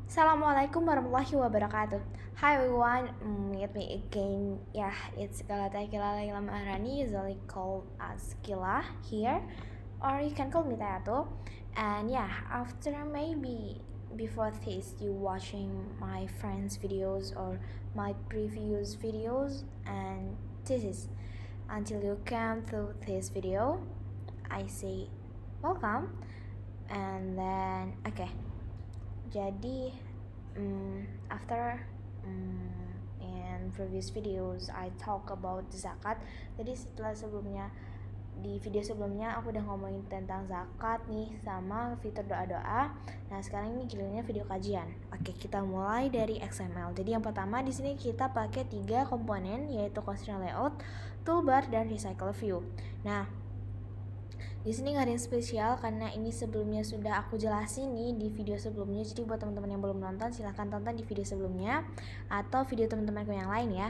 Assalamualaikum warahmatullahi wabarakatuh. Hi everyone, meet me again. Yeah, it's Kila Laila Maharani, usually called as Kila here, or you can call me Tato. And yeah, after maybe before this, you watching my friends' videos or my previous videos, and this is until you come to this video, I say welcome, and then okay. Jadi, after in previous videos I talk about zakat. Jadi di video sebelumnya aku udah ngomongin tentang zakat nih sama fitur doa-doa. Nah, sekarang ini gilirannya video kajian. Oke, kita mulai dari XML. Jadi yang pertama di sini kita pakai 3 komponen, yaitu constraint layout, toolbar, dan recycle view. Nah, di sini nggak ada yang spesial karena ini sebelumnya sudah aku jelasin nih di video sebelumnya. Jadi buat teman-teman yang belum nonton silahkan tonton di video sebelumnya atau video teman-temanku yang lain ya.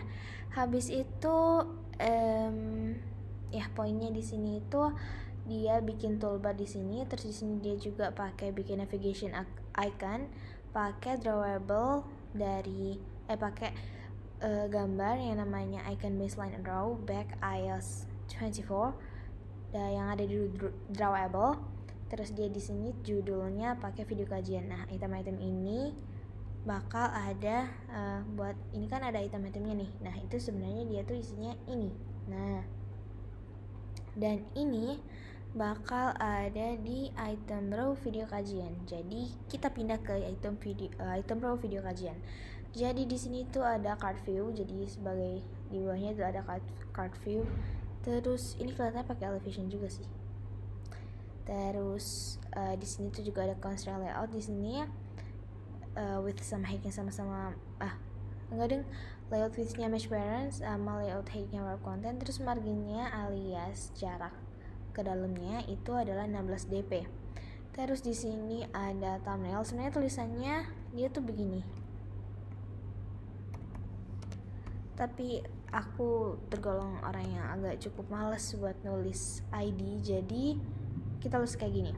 Habis itu ya poinnya di sini itu dia bikin toolbar di sini, terus di sini dia juga pakai bikin navigation icon, pakai drawable dari pakai gambar yang namanya icon baseline draw back iOS 24 yang ada di drawable. Terus dia di sini judulnya pakai video kajian. Nah, item-item ini bakal ada buat ini kan ada item-itemnya nih. Nah, itu sebenarnya dia tuh isinya ini. Nah, dan ini bakal ada di item row video kajian. Jadi kita pindah ke item row video kajian. Jadi di sini tuh ada card view. Jadi sebagai di bawahnya itu ada card view. Terus ini kelihatannya pakai elevation juga sih. Terus di sini tuh juga ada constraint layout di sini with some height yang sama-sama enggak deng, layout width-nya match parents sama layout height-nya wrap content. Terus marginnya alias jarak ke dalamnya itu adalah 16 dp. Terus di sini ada thumbnail. Sebenarnya tulisannya dia tuh begini, tapi aku tergolong orang yang agak cukup males buat nulis ID, jadi kita tulis kayak gini.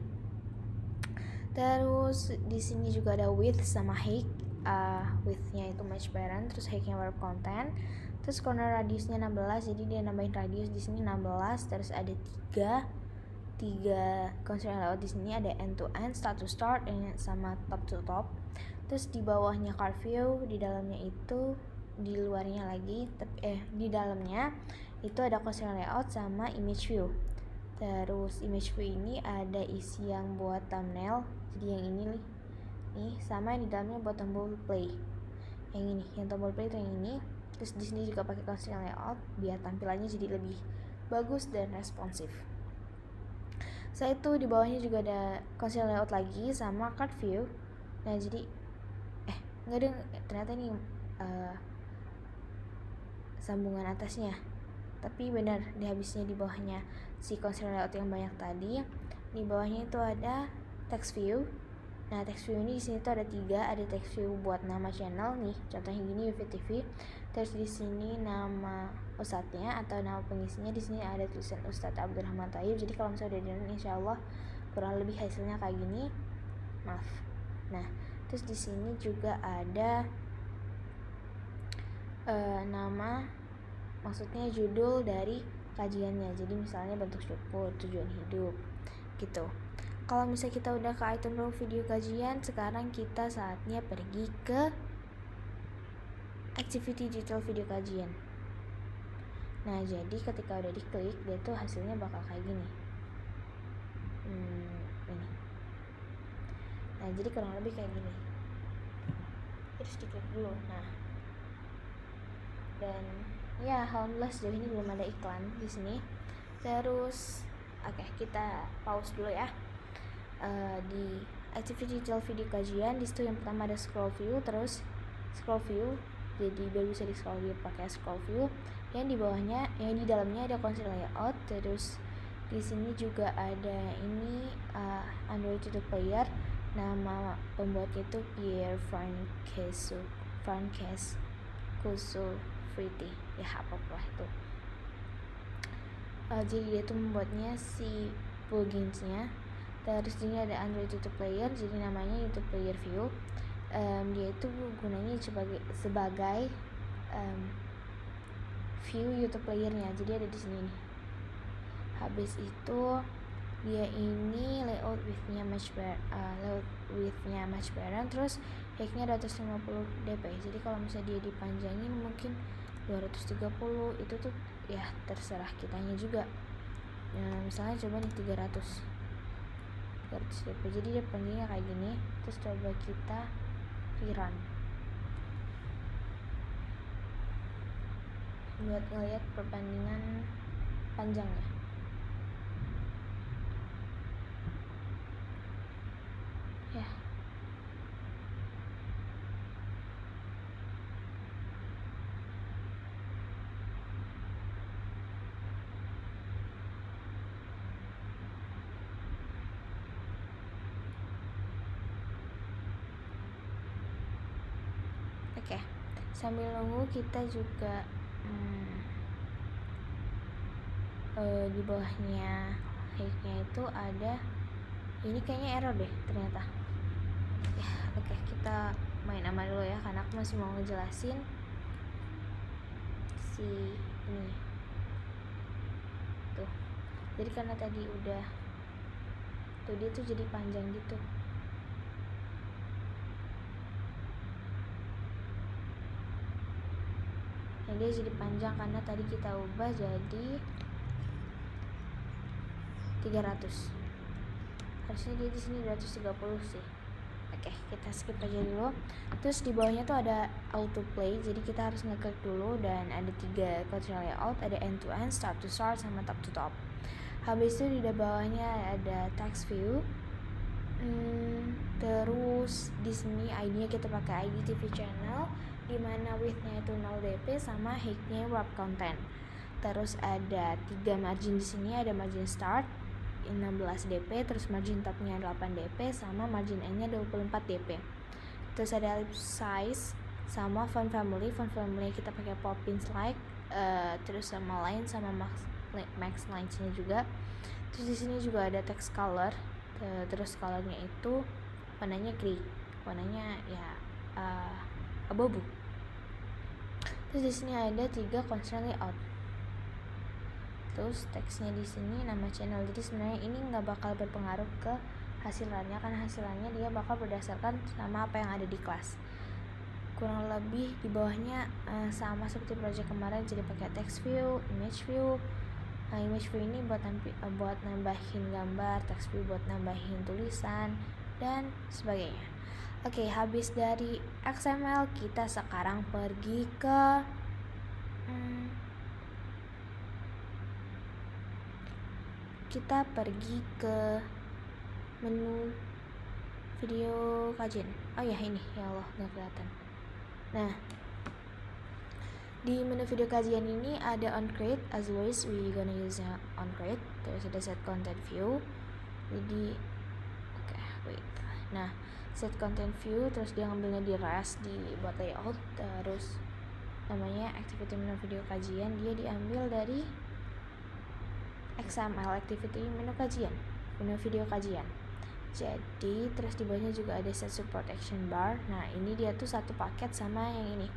Terus di sini juga ada width sama height. Width-nya itu match parent, terus height-nya wrap content. Terus corner radiusnya 16, jadi dia nambahin radius di sini 16. Terus ada 3 constraint layout di sini, ada end to end, start to start, sama top to top. Terus di bawahnya card view, di dalamnya itu di luarnya lagi di dalamnya itu ada constraint layout sama image view. Terus image view ini ada isi yang buat thumbnail, jadi yang ini nih sama yang di dalamnya buat tombol play. Yang ini, yang tombol play itu yang ini. Terus di sini juga pakai constraint layout biar tampilannya jadi lebih bagus dan responsif. Setelah itu di bawahnya juga ada constraint layout lagi sama card view. Nah, jadi enggak ada, ternyata ini sambungan atasnya. Tapi benar, di habisnya di bawahnya si constraint layout yang banyak tadi, di bawahnya itu ada text view. Nah, text view ini di sini tuh ada 3, ada text view buat nama channel nih, contohnya gini UVTV. Terus di sini nama ustadznya atau nama pengisinya, di sini ada tulisan Ustadz Abdurrahman Taib. Jadi kalau misalnya udah dengerin, insyaallah kurang lebih hasilnya kayak gini. Maaf. Nah, terus di sini juga ada nama, maksudnya judul dari kajiannya. Jadi misalnya bentuk syukur, tujuan hidup gitu. Kalau misalnya kita udah ke item row video kajian, sekarang kita saatnya pergi ke activity detail video kajian. Nah, jadi ketika udah diklik, dia tuh hasilnya bakal kayak gini. Ini. Nah, jadi kurang lebih kayak gini. Terus diklik dulu. Nah, dan ya alhamdulillah sejauh ini belum ada iklan di sini. Terus oke, kita pause dulu ya. Di activity detail video kajian, di situ yang pertama ada scroll view, terus scroll view, jadi biar bisa di scroll view pakai scroll view. Yang di bawahnya, yang di dalamnya ada constraint layout. Terus di sini juga ada ini Android Tutor Player. Nama pembuatnya itu Pierre Francesco Friti, ya apa-apa itu. Jadi dia tuh membuatnya si pluginsnya. Terus ini ada Android YouTube Player, jadi namanya YouTube Player View. dia itu gunanya sebagai view YouTube playernya, jadi ada di sini nih. Habis itu dia ini layout widthnya much better, terus height-nya 250 dp. Jadi kalau misalnya dia dipanjangin mungkin 230, itu tuh ya terserah kitanya juga. Misalnya coba nih 300 dp, jadi dia panjangnya kayak gini. Terus coba kita rerun buat ngeliat perbandingan panjangnya. Ya, oke. Sambil nunggu kita juga di bawahnya height-nya itu ada ini, kayaknya error deh ternyata. Ya, oke, kita main aman dulu ya, karena aku masih mau ngejelasin si ini tuh. Jadi karena tadi udah tuh, dia tuh jadi panjang gitu. Nah, dia jadi panjang karena tadi kita ubah jadi 300. Harusnya dia di sini 230 sih. Oke, kita skip aja dulu. Terus di bawahnya tuh ada autoplay, jadi kita harus ngeklik dulu, dan ada 3 control layout, ada end to end, start to start, sama top to top. Habis itu di bawahnya ada text view. Terus di sini ID-nya kita pakai ID TV channel, dimana width-nya itu 0 dp sama height-nya wrap content. Terus ada 3 margin di sini, ada margin start 16 dp, terus margin top-nya 8 dp, sama margin end-nya 24 dp. Terus ada ellipse size sama font family kita pakai Poppins like, terus sama line sama max lines-nya juga. Terus di sini juga ada text color, terus colornya itu warnanya grey, warnanya ya abu-abu. Terus di sini ada 3 constraint layout. Terus teksnya di sini nama channel. Jadi sebenarnya ini nggak bakal berpengaruh ke hasilannya, karena hasilannya dia bakal berdasarkan sama apa yang ada di kelas. Kurang lebih di bawahnya sama seperti project kemarin, jadi pakai text view, image view. Image view ini buat nambahin gambar, text view buat nambahin tulisan dan sebagainya. Oke, habis dari XML kita sekarang pergi ke menu video kajian. Oh ya, ini ya Allah nggak kelihatan. Nah, di menu video kajian ini ada on create, as always we gonna use on create. Terus ada set content view. Jadi wait. Nah, set content view, terus dia ngambilnya di rest, di buat layout. Terus namanya activity menu video kajian, dia diambil dari XML activity menu video kajian. Jadi terus di bawahnya juga ada set support action bar. Nah, ini dia tuh satu paket sama yang ini,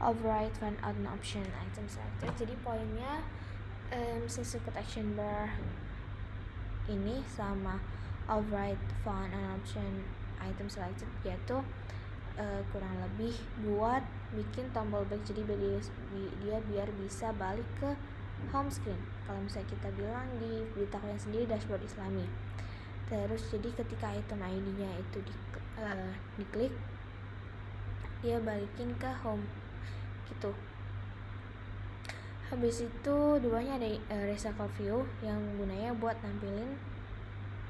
override fan out option item selected. Jadi poinnya set support action bar ini sama override fan out option item selected, yaitu kurang lebih buat bikin tombol back, jadi dia biar bisa balik ke home screen kalau misalnya kita bilang di beritahunya sendiri dashboard Islami. Terus jadi ketika item ID-nya itu diklik, dia balikin ke home gitu. Habis itu di bawahnya ada recycle view yang gunanya buat nampilin,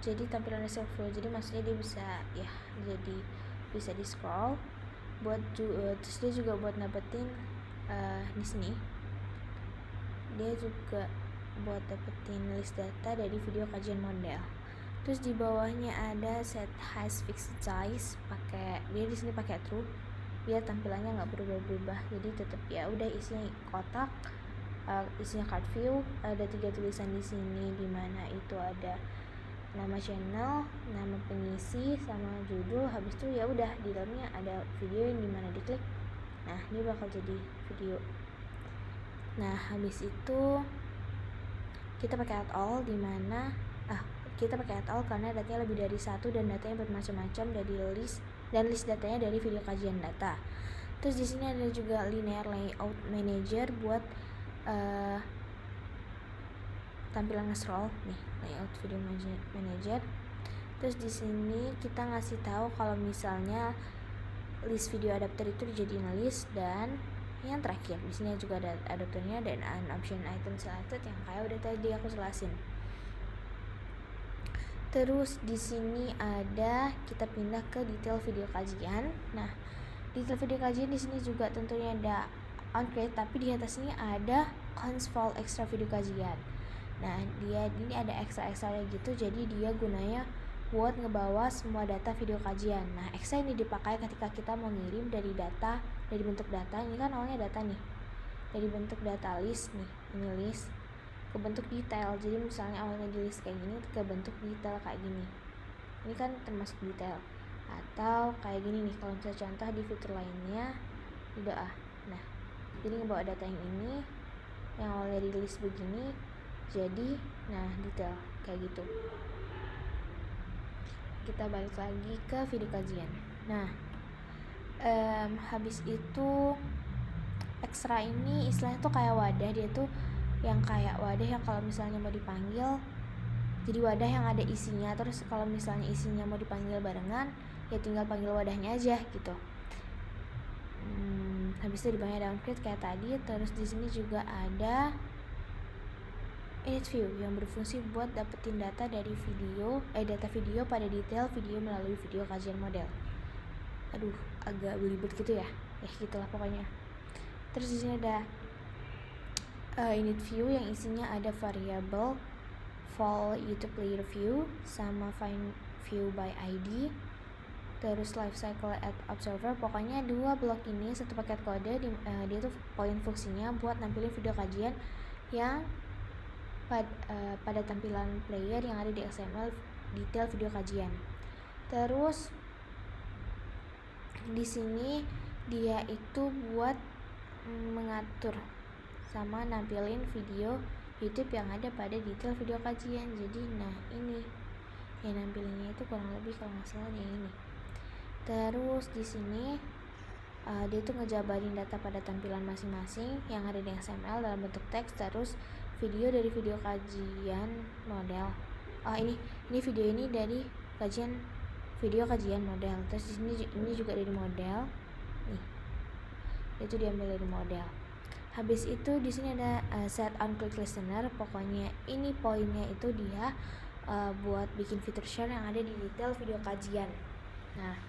jadi tampilan recycle view, jadi maksudnya dia bisa jadi bisa di scroll buat terus dia juga buat dapetin di sini dia juga buat dapetin list data dari video kajian model. Terus di bawahnya ada set has fixed size, dia di sini pakai true biar tampilannya nggak berubah-ubah, jadi tetap ya udah isinya kotak, isinya card view. Ada 3 tulisan di sini, dimana itu ada nama channel, nama pengisi, sama judul. Habis itu ya udah di dalamnya ada video yang dimana diklik, nah ini bakal jadi video. Nah habis itu kita pakai add all, dimana kita pakai add all karena datanya lebih dari satu dan datanya bermacam-macam dari list, dan list datanya dari video kajian data. Terus di sini ada juga linear layout manager buat tampilan scroll nih, layout video manager. Terus di sini kita ngasih tahu kalau misalnya list video adapter itu dijadiin list, dan yang terakhir di sini juga ada adapternya dan an option item selected yang kayak udah tadi aku jelasin. Terus di sini ada kita pindah ke detail video kajian. Nah, detail video kajian di sini juga tentunya ada on create, tapi di atasnya ada console extra video kajian. Nah, dia ini ada extra-extra gitu, jadi dia gunanya buat ngebawa semua data video kajian. Nah, extra ini dipakai ketika kita mau ngirim dari data, dari bentuk data. Ini kan awalnya data nih, dari bentuk data list nih, ini list, ke bentuk detail. Jadi misalnya awalnya di list kayak gini ke bentuk detail kayak gini, ini kan termasuk detail. Atau kayak gini nih, kalau misalnya contoh di fitur lainnya tidak nah jadi ngebawa data yang ini yang awalnya di list begini jadi detail kayak gitu. Kita balik lagi ke video kajian. Nah habis itu ekstra ini istilahnya tuh kayak wadah, dia tuh yang kayak wadah yang kalau misalnya mau dipanggil, jadi wadah yang ada isinya. Terus kalau misalnya isinya mau dipanggil barengan, ya tinggal panggil wadahnya aja gitu. Habis itu di bawahnya downgrade kayak tadi. Terus di sini juga ada init view yang berfungsi buat dapetin data dari video, data video pada detail video melalui video kajian model. Aduh, agak belibet gitu ya. Gitulah pokoknya. Terus di sini ada init view yang isinya ada variable fall YouTube player view sama find view by ID, terus lifecycle at observer. Pokoknya dua blok ini satu paket kode, dia tuh poin fungsinya buat nampilin video kajian yang pada tampilan player yang ada di XML detail video kajian. Terus di sini dia itu buat mengatur sama nampilin video YouTube yang ada pada detail video kajian. Jadi ini yang nampilinnya itu kurang lebih kalau nggak salah yang ini. Terus di sini dia tuh ngejabarin data pada tampilan masing-masing yang ada di XML dalam bentuk teks. Terus video dari video kajian model. Ini video ini dari video kajian model. Terus di sini ini juga dari model. Nih, itu diambil dari model. Habis itu di sini ada set on click listener. Pokoknya ini poinnya itu dia buat bikin fitur share yang ada di detail video kajian. Nah,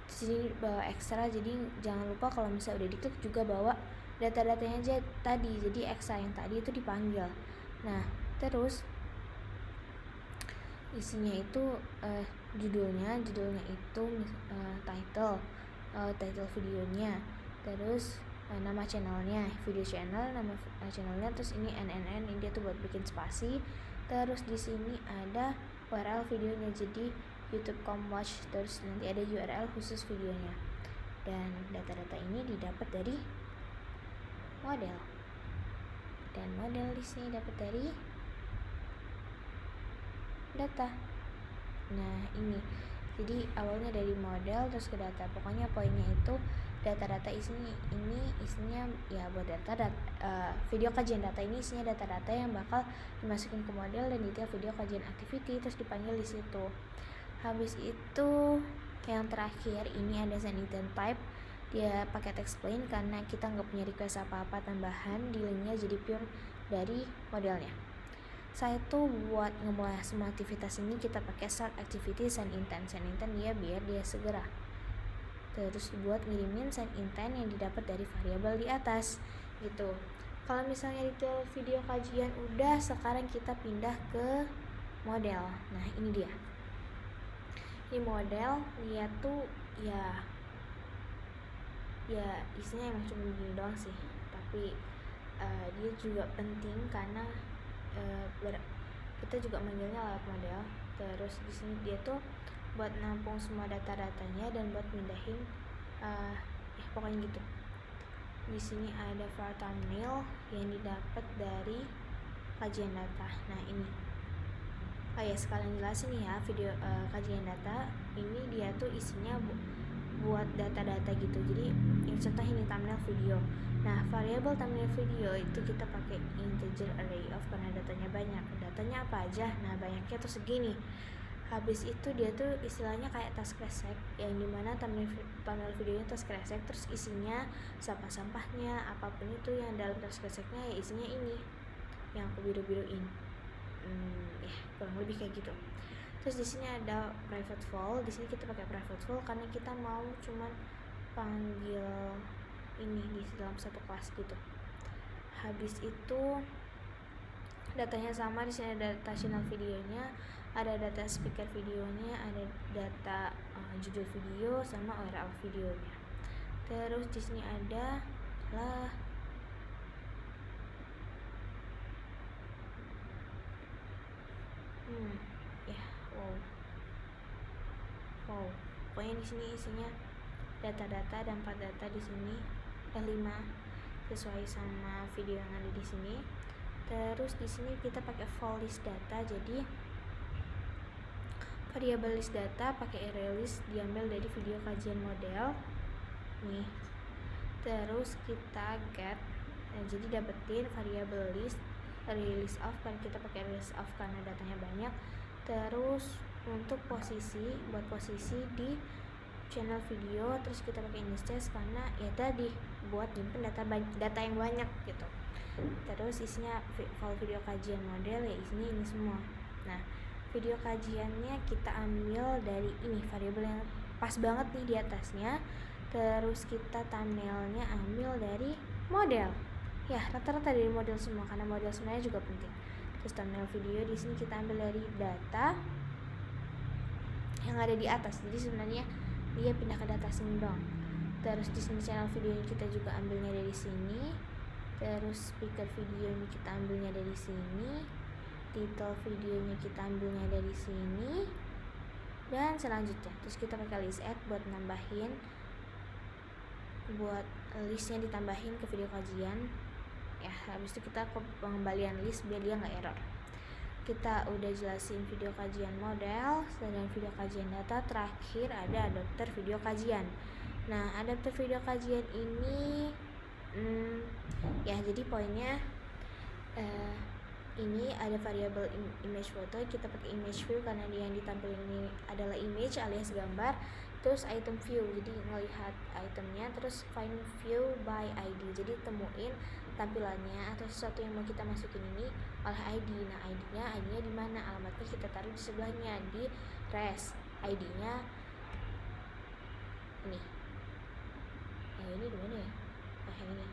di sini bawa ekstra, jadi jangan lupa kalau misalnya udah diklik juga bawa data-datanya aja tadi. Jadi ekstra yang tadi itu dipanggil. Nah, terus isinya itu judulnya itu title videonya, terus nama channelnya, video channel, nama channelnya, terus ini NNN, ini dia tuh buat bikin spasi. Terus di sini ada URL videonya, jadi youtube.com watch, terus nanti ada URL khusus videonya. Dan data-data ini didapat dari model, dan model di sini dapat dari data. Nah ini, jadi awalnya dari model terus ke data. Pokoknya poinnya itu data-data isinya ya buat video kajian data ini isinya data-data yang bakal dimasukin ke model dan detail video kajian activity, terus dipanggil di situ. Habis itu yang terakhir ini ada send intent type. Dia pakai text plain karena kita nggak punya request apa-apa tambahan di linknya, jadi pure dari modelnya. Saya tuh buat ngemulai semua aktivitas ini kita pakai start activity send intent dia biar dia segera. Terus buat ngirimin send intent yang didapat dari variabel di atas gitu. Kalau misalnya detail video kajian udah, sekarang kita pindah ke model. Nah ini dia, ini model. Dia tuh ya isinya emang cuma begini doang sih, tapi dia juga penting karena kita juga manggilnya lewat model. Terus di sini dia tuh buat nampung semua data-datanya dan buat mindahin pokoknya gitu. Di sini ada file thumbnail yang didapat dari kajian data. Nah ini, sekalian jelasin nih ya, video kajian data ini dia tuh isinya buat data-data gitu. Jadi yang contoh ini thumbnail video. Nah variabel thumbnail video itu kita pakai integer array of karena datanya banyak. Datanya apa aja? Nah banyaknya tuh segini. Habis itu dia tuh istilahnya kayak task resek, yang dimana thumbnail videonya task resek, terus isinya sampah-sampahnya apapun itu yang dalam task reseknya ya isinya ini yang aku biru-biruin. Kurang lebih kayak gitu. Terus di sini ada private vol. Di sini kita pakai private vol karena kita mau cuman panggil ini di dalam satu kelas gitu. Habis itu datanya sama, di sini ada data channel videonya, ada data speaker videonya, ada data judul video sama URL videonya. Terus di sini ada pokoknya di sini isinya data-data, dan 4 data di sini 5 sesuai sama video yang ada di sini. Terus di sini kita pakai vol list data, jadi variabel list data pakai array list diambil dari video kajian model nih. Terus kita get, jadi dapetin variabel list array list of, kan kita pakai array list of karena datanya banyak. Terus untuk posisi, buat posisi di channel video, terus kita pakai index karena ya tadi buat nyimpen data yang banyak gitu. Terus isinya file video kajian model, ya isinya ini semua. Nah video kajiannya kita ambil dari ini variabel yang pas banget nih di atasnya. Terus kita thumbnailnya ambil dari model, ya rata-rata dari model semua karena model sebenarnya juga penting. Terus thumbnail video di sini kita ambil dari data yang ada di atas, jadi sebenarnya dia pindah ke data sini dong. Terus di sini channel videonya kita juga ambilnya dari sini. Terus speaker videonya kita ambilnya dari sini. Title videonya kita ambilnya dari sini. Dan selanjutnya terus kita pakai list add buat nambahin, buat listnya ditambahin ke video kajian ya. Habis itu kita ke pengembalian list biar dia nggak error. Kita udah jelasin video kajian model dan video kajian data. Terakhir ada adapter video kajian. Nah adapter video kajian ini ya jadi poinnya ini ada variabel image foto, kita pakai image view karena dia yang ditampilkan ini adalah image alias gambar. Terus item view, jadi ngelihat itemnya. Terus find view by ID, jadi temuin tampilannya atau sesuatu yang mau kita masukin ini oleh ID. Nah ID-nya di mana, alamatnya kita taruh di sebelahnya di res. ID-nya ini. Ini di mana ya? Yang ini.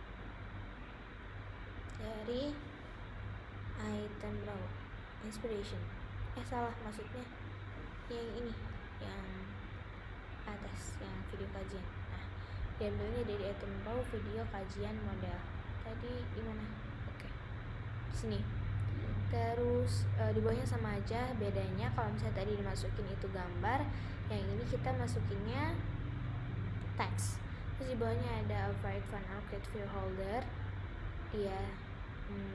Dari item raw inspiration. Salah, maksudnya yang ini, yang atas, yang video kajian. Nah, diambilnya dari item raw video kajian model. Tadi di mana? Oke. Di sini. Terus di bawahnya sama aja, bedanya kalau misalnya tadi dimasukin itu gambar, yang ini kita masukinnya teks. Terus di bawahnya ada Write Fun Arcade View Holder. Dia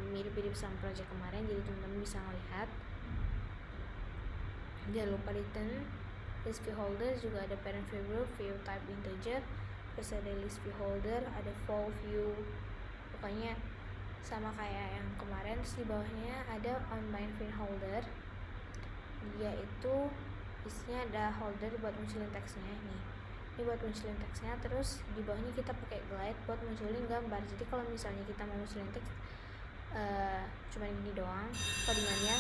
mirip-mirip sama project kemarin, jadi teman-teman bisa melihat. Jangan lupa return list view holder, juga ada parent view group, view type integer, terus ada list view holder, ada full view, pokoknya sama kayak yang kemarin. Terus di bawahnya ada on-bind view holder, dia itu isinya ada holder buat munculin teksnya nih. Ini buat munculin teksnya. Terus di bawahnya kita pakai glide buat munculin gambar. Jadi kalau misalnya kita mau munculin teks cuma gini doang codingannya.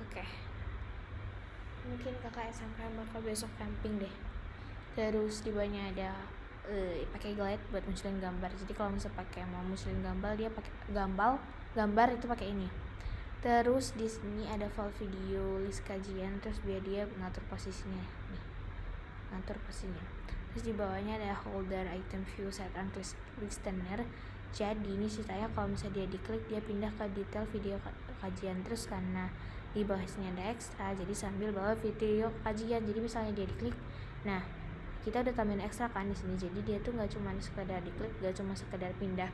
Oke. Mungkin kakak SMK bakal besok camping deh. Terus di bawahnya ada pakai glide buat munculin gambar. Jadi kalau misalnya mau munculin gambar, dia pakai gambar itu pakai ini. Terus di sini ada file video list kajian, terus biar dia ngatur posisinya nih, ngatur posisinya. Terus di bawahnya ada holder item view set and listener. Jadi ini ceritanya kalau misalnya dia diklik dia pindah ke detail video kajian. Terus karena di bawah sini ada ekstra, jadi sambil bawa video kajian. Jadi misalnya dia diklik, nah kita udah tambahin ekstra kan di sini. Jadi dia tuh nggak cuma sekedar diklik, nggak cuma sekedar pindah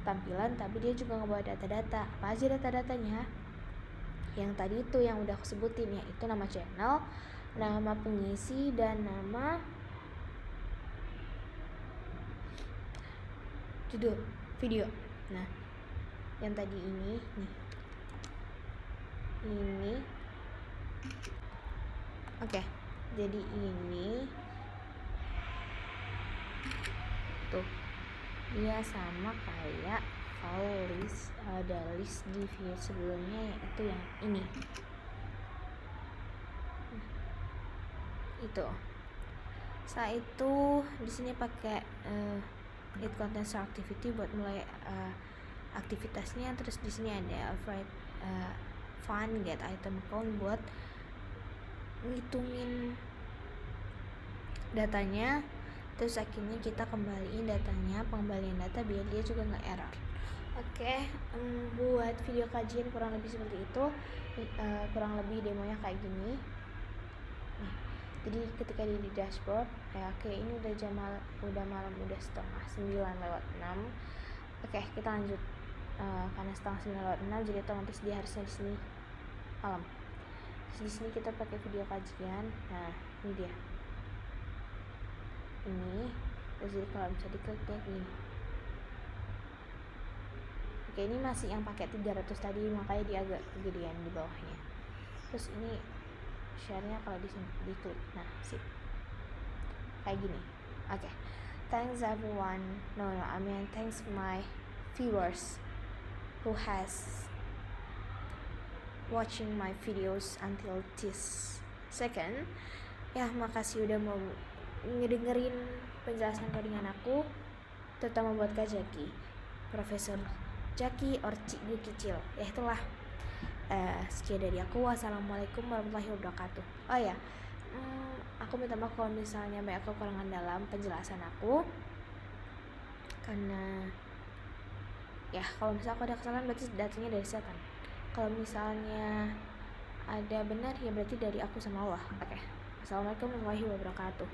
tampilan, tapi dia juga ngebawa data-data. Apa aja data-datanya? Yang tadi itu yang udah aku sebutin, yaitu nama channel, nama pengisi, dan nama judul video. Nah, yang tadi ini oke. Jadi ini tuh dia sama kayak file list, ada list di video sebelumnya, yaitu yang ini. Itu. Setelah itu di sini pakai it content start activity buat mulai aktivitasnya. Terus di sini ada find get item count buat ngitungin datanya. Terus akhirnya kita kembaliin datanya, pengembalian data biar dia juga nggak error. Oke, buat video kajian kurang lebih seperti itu. Kurang lebih demonya kayak gini. Nih, jadi ketika di dashboard, oke, ini udah malam, udah 8:30 Oke, kita lanjut. Karena 8:30 jadi otomatis dia harusnya di sini malam. Terus di sini kita pakai video kajian. Nah, ini dia. Ini, terus jadi kalau bisa diklik dia gini. Oke, ini masih yang pakai 300 tadi, makanya dia agak gedean di bawahnya. Terus ini share-nya kalau di sini diklik. Nah, sip. Kayak gini. Oke. Thanks everyone. Thanks my viewers who has watching my videos until this second. Ya, makasih udah mau ngedengerin penjelasan codingan aku, terutama buat Kak Jaki, Profesor Jaki or Cikgu Kicil. Ya itulah. Sekian dari aku. Wassalamualaikum warahmatullahi wabarakatuh. Oh ya, aku minta maaf kalau misalnya banyak kekurangan dalam penjelasan aku, karena ya kalau misalnya aku ada kesalahan berarti datanya dari setan. Kalau misalnya ada benar ya berarti dari aku sama Allah. Oke. Assalamualaikum warahmatullahi wabarakatuh.